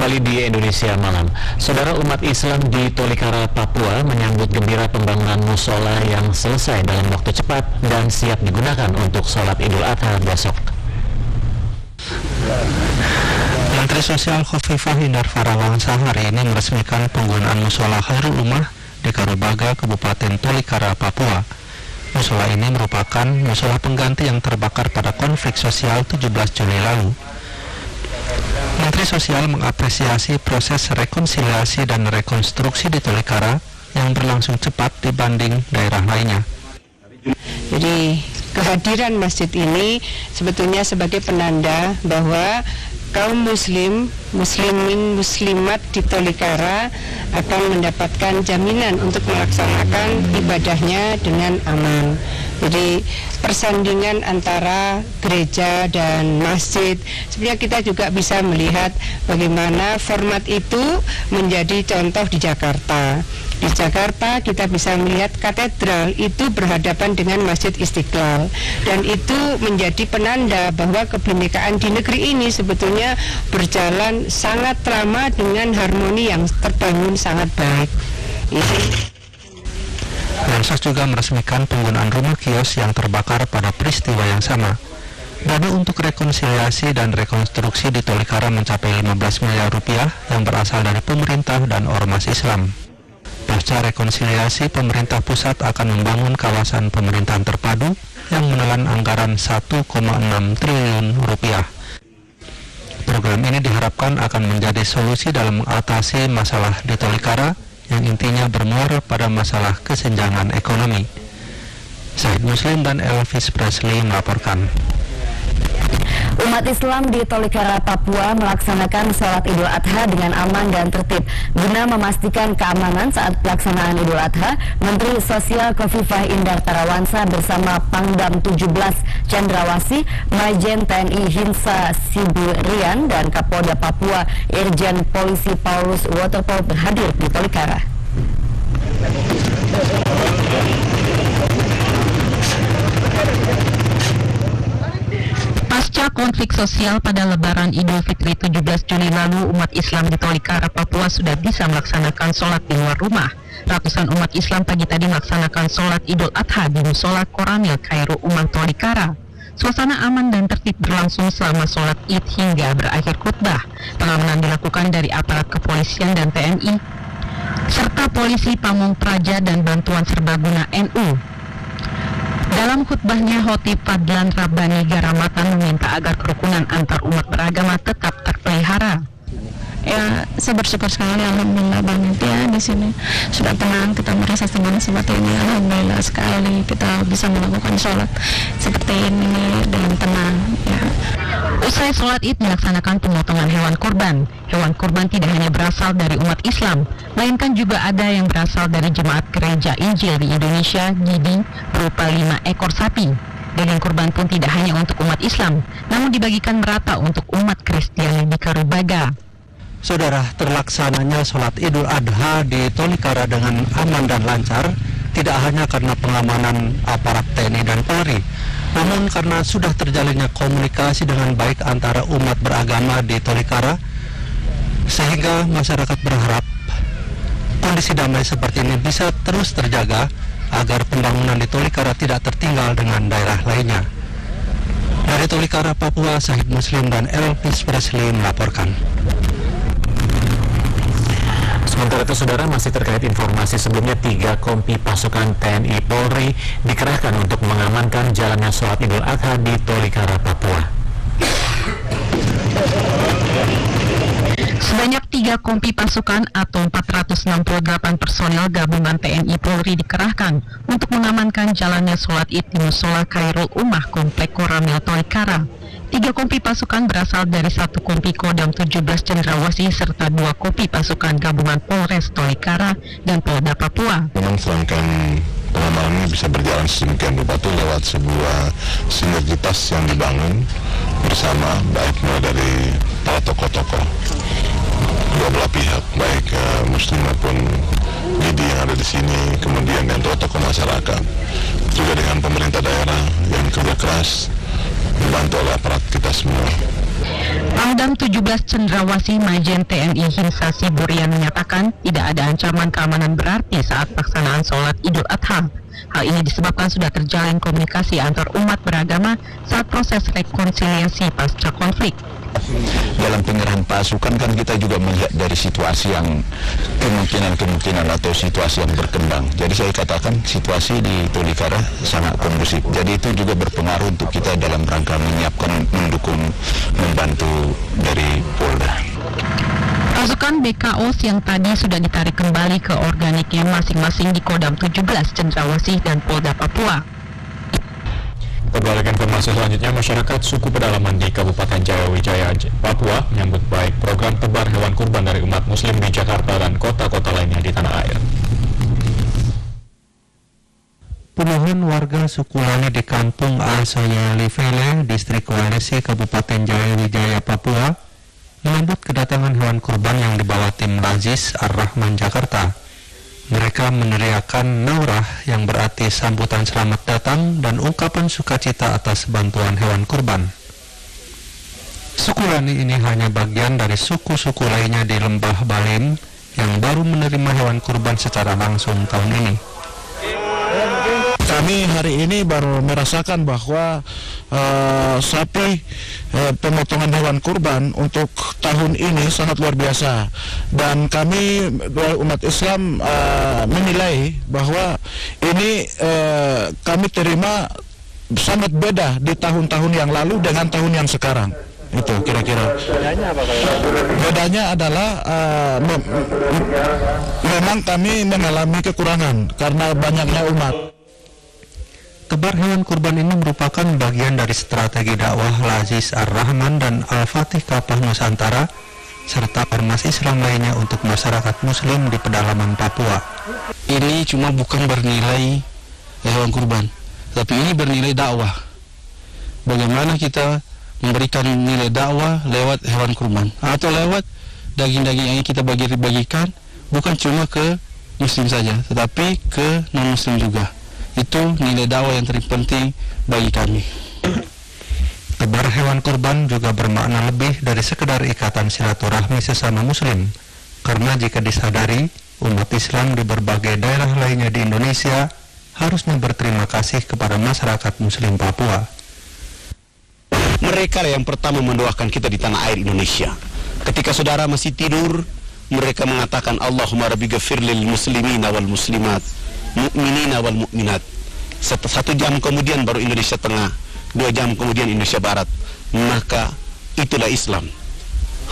kembali di Indonesia Malam. Saudara, umat Islam di Tolikara, Papua menyambut gembira pembangunan musola yang selesai dalam waktu cepat dan siap digunakan untuk sholat Idul Adha besok. Menteri Sosial Khofifah Indar Parawansa hari ini meresmikan penggunaan musola Khairul Ummah di Karubaga, Kabupaten Tolikara, Papua. Musola ini merupakan musola pengganti yang terbakar pada konflik sosial 17 Juli lalu. Menteri Sosial mengapresiasi proses rekonsiliasi dan rekonstruksi di Tolikara yang berlangsung cepat dibanding daerah lainnya. Jadi kehadiran masjid ini sebetulnya sebagai penanda bahwa kaum muslimat di Tolikara akan mendapatkan jaminan untuk melaksanakan ibadahnya dengan aman. Jadi persandingan antara gereja dan masjid, sebenarnya kita juga bisa melihat bagaimana format itu menjadi contoh di Jakarta. Di Jakarta kita bisa melihat katedral itu berhadapan dengan Masjid Istiqlal, dan itu menjadi penanda bahwa kebinekaan di negeri ini sebetulnya berjalan sangat lama dengan harmoni yang terbangun sangat baik. Mensos juga meresmikan penggunaan rumah kios yang terbakar pada peristiwa yang sama. Dana untuk rekonsiliasi dan rekonstruksi di Tolikara mencapai 15 miliar rupiah yang berasal dari pemerintah dan ormas Islam. Pasca rekonsiliasi, pemerintah pusat akan membangun kawasan pemerintahan terpadu yang menelan anggaran 1,6 triliun rupiah. Program ini diharapkan akan menjadi solusi dalam mengatasi masalah di Tolikara yang intinya bermuara pada masalah kesenjangan ekonomi. Syahid Muslim dan Elvis Presley melaporkan. Umat Islam di Tolikara, Papua melaksanakan sholat Idul Adha dengan aman dan tertib. Guna memastikan keamanan saat pelaksanaan Idul Adha, Menteri Sosial Khofifah Indar Parawansa bersama Pangdam 17 Cendrawasih, Majen TNI Hinsa Siburian, dan Kapolda Papua Irjen Polisi Paulus Waterpol berhadir di Tolikara. Pasca konflik sosial pada Lebaran Idul Fitri 17 Juli lalu, umat Islam di Tolikara, Papua sudah bisa melaksanakan sholat di luar rumah. Ratusan umat Islam pagi tadi melaksanakan sholat Idul Adha di Musola Koramil Khairul Ummah Tolikara. Suasana aman dan tertib berlangsung selama sholat Id hingga berakhir khutbah. Pengamanan dilakukan dari aparat kepolisian dan TNI, serta polisi Pamong Praja dan bantuan serbaguna NU. Dalam khutbahnya, Khotib Fadlan Rabbani Garamatan meminta agar kerukunan antar umat beragama tetap terpelihara. Ya, saya bersyukur sekali, alhamdulillah banget ya di sini sudah tenang, kita merasa senang seperti ini. Alhamdulillah sekali kita bisa melakukan sholat seperti ini dengan tenang. Ya. Usai sholat Id dilaksanakan pemotongan hewan kurban. Hewan kurban tidak hanya berasal dari umat Islam, melainkan juga ada yang berasal dari jemaat gereja Injil di Indonesia, GIDI, berupa 5 ekor sapi. Daging kurban pun tidak hanya untuk umat Islam, namun dibagikan merata untuk umat Kristiani di Karubaga. Saudara, terlaksananya sholat Idul Adha di Tolikara dengan aman dan lancar tidak hanya karena pengamanan aparat TNI dan Polri, namun karena sudah terjalinnya komunikasi dengan baik antara umat beragama di Tolikara, sehingga masyarakat berharap kondisi damai seperti ini bisa terus terjaga agar pembangunan di Tolikara tidak tertinggal dengan daerah lainnya. Dari Tolikara, Papua, Syahid Muslim dan Elvis Presley melaporkan. Sementara itu, saudara, masih terkait informasi sebelumnya, 3 kompi pasukan TNI Polri dikerahkan untuk mengamankan jalannya sholat Idul Adha di Tolikara, Papua. Sebanyak 3 kompi pasukan atau 468 personel gabungan TNI Polri dikerahkan untuk mengamankan jalannya sholat Id di Musola Khairul Ummah Komplek Koramil Tolikara. 3 kompi pasukan berasal dari 1 kompi Kodam 17 Cendrawasih serta 2 kompi pasukan gabungan Polres Tolikara dan Polda Papua. Memang selangkah pengamanan ini bisa berjalan sedemikian rupa itu lewat sebuah sinergitas yang dibangun bersama, baik mulai dari para tokoh-tokoh dua belah pihak, baik Muslim maupun GIDI yang ada di sini, kemudian dengan tokoh masyarakat, juga dengan pemerintah daerah yang kerja keras, dibantu oleh aparat kita semua. Pangdam 17 Cendrawasih Majen TNI Hinsa Siburian menyatakan tidak ada ancaman keamanan berarti saat pelaksanaan sholat Idul Adha. Hal ini disebabkan sudah terjalin komunikasi antar umat beragama saat proses rekonsiliasi pasca konflik. Dalam penyerahan pasukan kan kita juga melihat dari situasi yang kemungkinan atau situasi yang berkembang. Jadi saya katakan situasi di Tolikara sangat kondusif. Jadi itu juga berpengaruh untuk kita dalam rangka menyiapkan, mendukung, membantu dari Polda. Pasukan BKO yang tadi sudah ditarik kembali ke organiknya masing-masing di Kodam 17 Cendrawasih dan Polda Papua. Berbalik informasi selanjutnya, masyarakat suku pedalaman di Kabupaten Jayawijaya, Papua menyambut baik program tebar hewan kurban dari umat muslim di Jakarta dan kota-kota lainnya di tanah air. Puluhan warga suku Lani di kampung Asoyalivele, distrik Walesi, Kabupaten Jayawijaya, Papua, menyambut kedatangan hewan kurban yang dibawa tim Lazis Ar-Rahman Jakarta. Mereka meneriakan naurah yang berarti sambutan selamat datang dan ungkapan sukacita atas bantuan hewan kurban. Suku Lani ini hanya bagian dari suku-suku lainnya di Lembah Balim yang baru menerima hewan kurban secara langsung tahun ini. Kami hari ini baru merasakan bahwa sapi pemotongan hewan kurban untuk tahun ini sangat luar biasa, dan kami umat Islam menilai bahwa ini kami terima sangat beda di tahun-tahun yang lalu dengan tahun yang sekarang. Itu kira-kira. Bedanya apa? Bedanya adalah memang kami mengalami kekurangan karena banyaknya umat. Tebar hewan kurban ini merupakan bagian dari strategi dakwah Lazis Ar-Rahman dan Al-Fatih Kapah Nusantara serta ormas Islam lainnya untuk masyarakat muslim di pedalaman Papua. Ini cuma bukan bernilai hewan kurban, tapi ini bernilai dakwah. Bagaimana kita memberikan nilai dakwah lewat hewan kurban atau lewat daging-daging yang kita bagikan, bukan cuma ke muslim saja, tetapi ke non-muslim juga. Itu nilai dakwah yang terpenting bagi kami. Tebar hewan kurban juga bermakna lebih dari sekedar ikatan silaturahmi sesama muslim, karena jika disadari, umat Islam di berbagai daerah lainnya di Indonesia harusnya berterima kasih kepada masyarakat muslim Papua. Mereka yang pertama mendoakan kita di tanah air Indonesia. Ketika saudara masih tidur, mereka mengatakan Allahumma rabbi ghafir lil muslimina wal muslimat, mu'minina wal mu'minat. 1 jam kemudian baru Indonesia Tengah, 2 jam kemudian Indonesia Barat. Maka itulah Islam.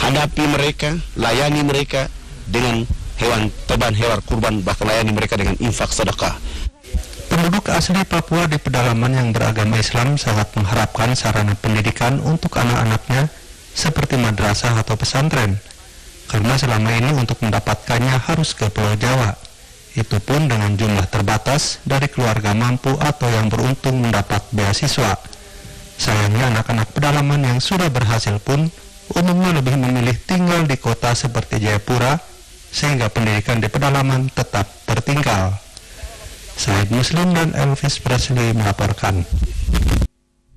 Hadapi mereka, layani mereka dengan teban hewan kurban, bahkan layani mereka dengan infak sedekah. Penduduk asli Papua di pedalaman yang beragama Islam sangat mengharapkan sarana pendidikan untuk anak-anaknya seperti madrasah atau pesantren, karena selama ini untuk mendapatkannya harus ke Pulau Jawa. Itu pun dengan jumlah terbatas dari keluarga mampu atau yang beruntung mendapat beasiswa. Sayangnya anak-anak pedalaman yang sudah berhasil pun umumnya lebih memilih tinggal di kota seperti Jayapura, sehingga pendidikan di pedalaman tetap tertinggal. Said Muslim dan Elvis Presley melaporkan.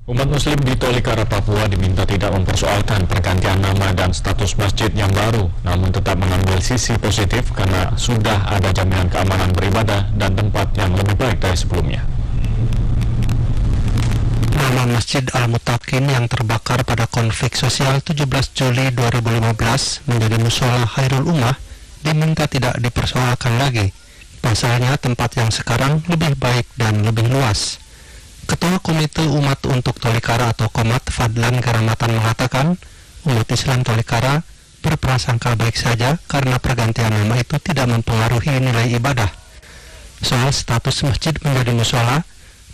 Umat muslim di Tolikara, Papua diminta tidak mempersoalkan pergantian nama dan status masjid yang baru, namun tetap mengambil sisi positif karena sudah ada jaminan keamanan beribadah dan tempat yang lebih baik dari sebelumnya. Nama Masjid Al-Mutakin yang terbakar pada konflik sosial 17 Juli 2015 menjadi Musola Khairul Ummah diminta tidak dipersoalkan lagi. Pasalnya tempat yang sekarang lebih baik dan lebih luas. Ketua Komite Umat untuk Tolikara atau Komat Fadlan Karamatan mengatakan umat Islam Tolikara berprasangka baik saja karena pergantian nama itu tidak mempengaruhi nilai ibadah. Soal status masjid menjadi musola,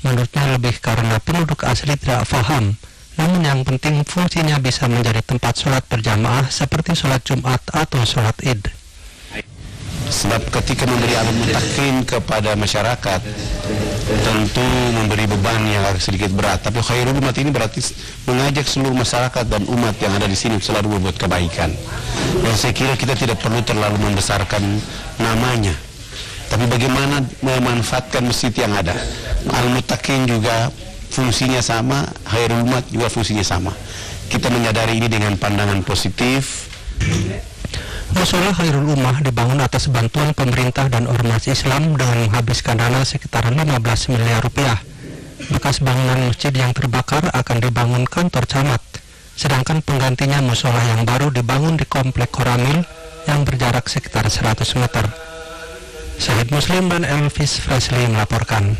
menurutnya lebih karena penduduk asli tidak paham, namun yang penting fungsinya bisa menjadi tempat sholat berjamaah seperti sholat Jumat atau sholat Id. Sebab ketika memberi al-mutakin kepada masyarakat tentu memberi beban yang agak sedikit berat, tapi khairul umat ini berarti mengajak seluruh masyarakat dan umat yang ada di sini selalu berbuat kebaikan. Dan saya kira kita tidak perlu terlalu membesarkan namanya, tapi bagaimana memanfaatkan masjid yang ada. Al-Mutakin juga fungsinya sama, Khairul Umat juga fungsinya sama. Kita menyadari ini dengan pandangan positif. Musola Khairul Ummah dibangun atas bantuan pemerintah dan ormas Islam dengan menghabiskan dana sekitar 15 miliar rupiah. Bekas bangunan masjid yang terbakar akan dibangun kantor camat, sedangkan penggantinya musola yang baru dibangun di komplek Koramil yang berjarak sekitar 100 meter. Syahid Muslim dan Elvis Presley melaporkan.